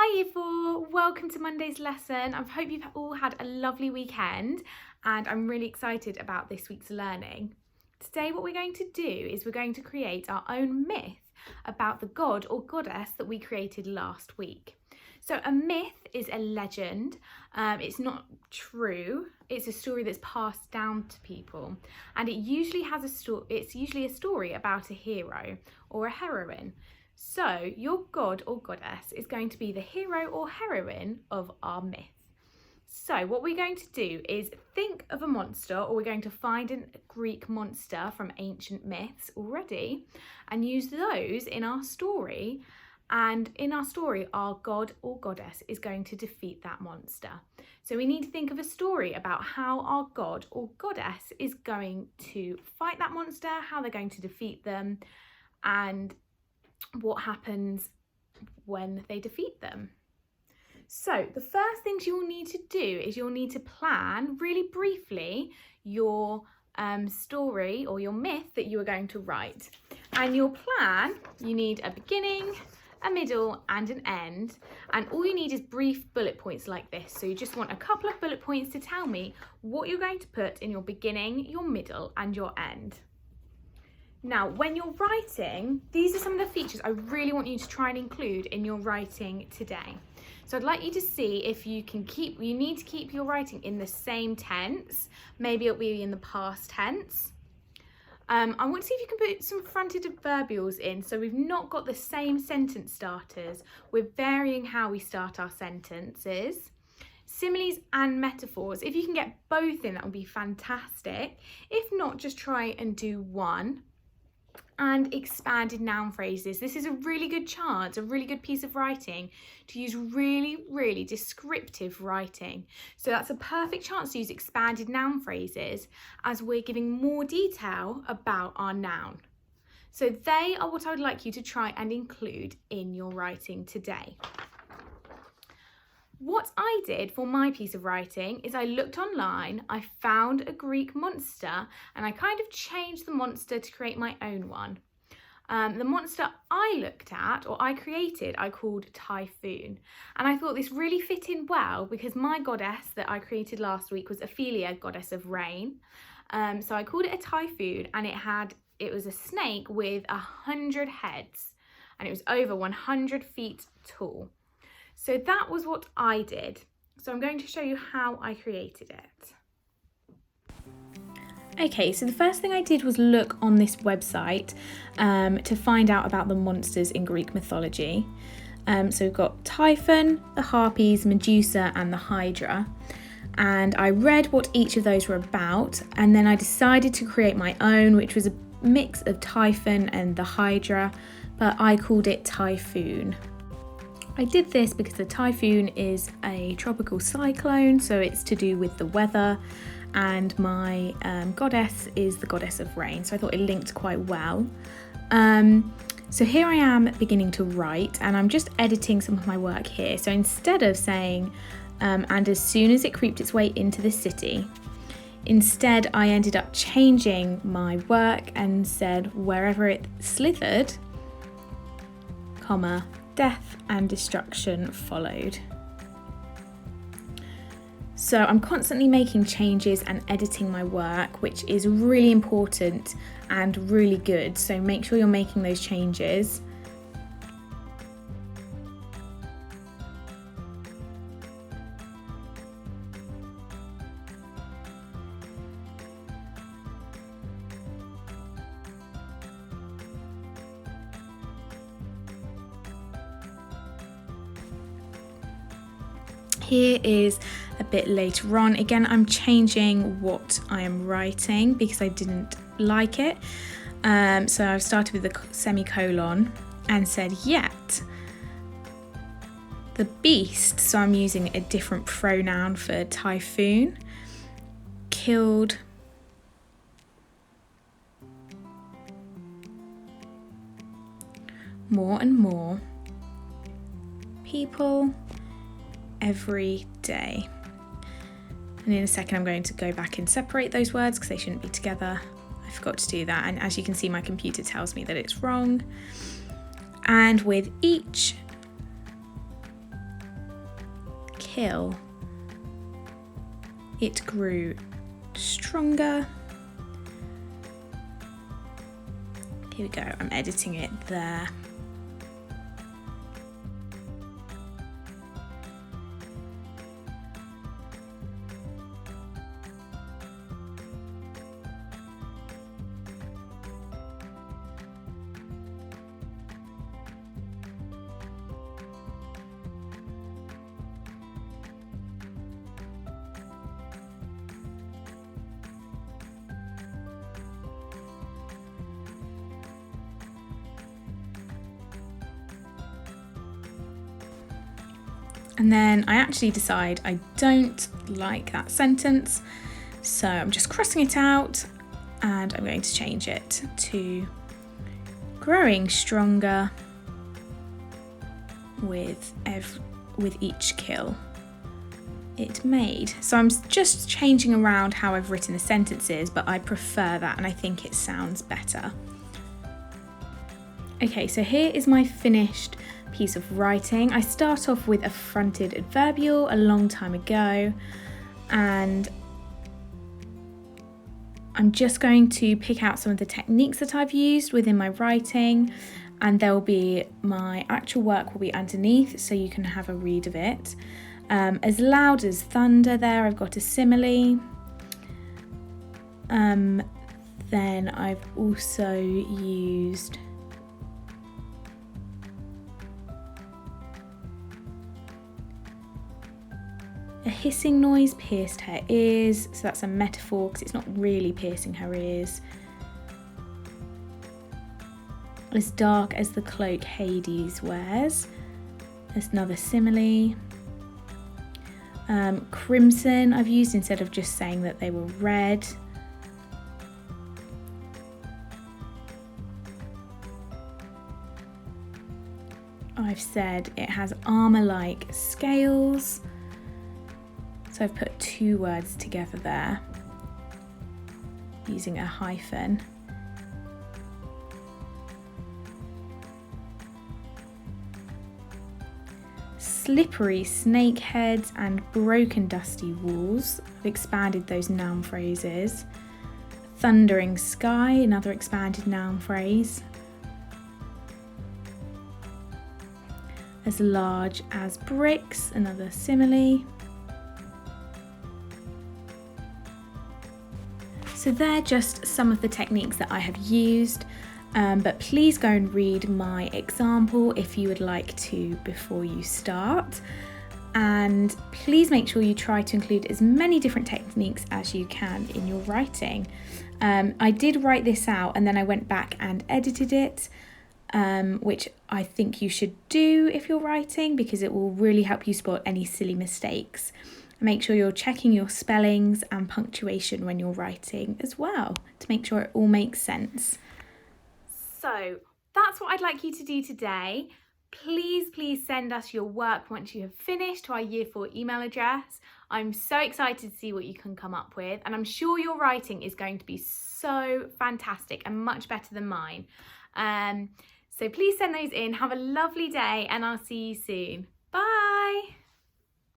Hi Year 4, welcome to Monday's lesson. I hope you've all had a lovely weekend and I'm really excited about this week's learning. Today what we're going to do is we're going to create our own myth about the god or goddess that we created last week. So a myth is a legend, it's not true, it's a story that's passed down to people, and it usually has it's usually a story about a hero or a heroine. So your god or goddess is going to be the hero or heroine of our myth. So what we're going to do is think of a monster, or we're going to find a Greek monster from ancient myths already and use those in our story. And in our story, our god or goddess is going to defeat that monster. So we need to think of a story about how our god or goddess is going to fight that monster, how they're going to defeat them, and what happens when they defeat them. So the first things you'll need to do is you'll need to plan really briefly your story or your myth that you are going to write. And your plan, you need a beginning, a middle and an end, and all you need is brief bullet points like this. So you just want a couple of bullet points to tell me what you're going to put in your beginning, your middle and your end. Now, when you're writing, these are some of the features I really want you to try and include in your writing today. So I'd like you to see if you need to keep your writing in the same tense. Maybe it'll be in the past tense. I want to see if you can put some fronted adverbials in, so we've not got the same sentence starters. We're varying how we start our sentences. Similes and metaphors, if you can get both in, that would be fantastic. If not, just try and do one. And expanded noun phrases. This is a really good chance, a really good piece of writing to use really descriptive writing. So that's a perfect chance to use expanded noun phrases as we're giving more detail about our noun. So they are what I would like you to try and include in your writing today. What I did for my piece of writing is I looked online, I found a Greek monster, and I kind of changed the monster to create my own one. The monster I looked at, or I created, I called Typhoon. And I thought this really fit in well because my goddess that I created last week was Ophelia, goddess of rain. So I called it a typhoon, and it was a snake with 100 heads, and it was over 100 feet tall. So that was what I did. So I'm going to show you how I created it. Okay, so the first thing I did was look on this website to find out about the monsters in Greek mythology. So we've got Typhon, the Harpies, Medusa and the Hydra. And I read what each of those were about, and then I decided to create my own, which was a mix of Typhon and the Hydra, but I called it Typhoon. I did this because the typhoon is a tropical cyclone, so it's to do with the weather, and my goddess is the goddess of rain, so I thought it linked quite well. So here I am beginning to write, and I'm just editing some of my work here. So instead of saying, and as soon as it creeped its way into the city, instead I ended up changing my work and said wherever it slithered, comma, death and destruction followed. So I'm constantly making changes and editing my work, which is really important and really good. So make sure you're making those changes. Here is a bit later on. Again, I'm changing what I am writing because I didn't like it. So I've started with a semicolon and said, yet the beast, so I'm using a different pronoun for typhoon, killed more and more people every day. And in a second I'm going to go back and separate those words because they shouldn't be together. I forgot to do that, and as you can see my computer tells me that it's wrong. And with each kill, it grew stronger. Here we go, I'm editing it there. And then I actually decide I don't like that sentence, so I'm just crossing it out and I'm going to change it to growing stronger with each kill it made. So I'm just changing around how I've written the sentences, but I prefer that and I think it sounds better. Okay, so here is my finished piece of writing. I start off with a fronted adverbial a long time ago, and I'm just going to pick out some of the techniques that I've used within my writing, and there'll be my actual work will be underneath so you can have a read of it. As loud as thunder there, I've got a simile. Then I've also used a hissing noise pierced her ears, so that's a metaphor because it's not really piercing her ears. As dark as the cloak Hades wears, there's another simile. Crimson I've used instead of just saying that they were red. I've said it has armour-like scales. So I've put two words together there using a hyphen. Slippery snake heads and broken dusty walls. I've expanded those noun phrases. Thundering sky, another expanded noun phrase. As large as bricks, another simile. So they're just some of the techniques that I have used, but please go and read my example if you would like to before you start. And please make sure you try to include as many different techniques as you can in your writing. I did write this out and then I went back and edited it, which I think you should do if you're writing because it will really help you spot any silly mistakes. Make sure you're checking your spellings and punctuation when you're writing as well to make sure it all makes sense. So that's what I'd like you to do today. Please send us your work once you have finished to our Year 4 email address. I'm so excited to see what you can come up with, and I'm sure your writing is going to be so fantastic and much better than mine. So please send those in. Have a lovely day and I'll see you soon. Bye.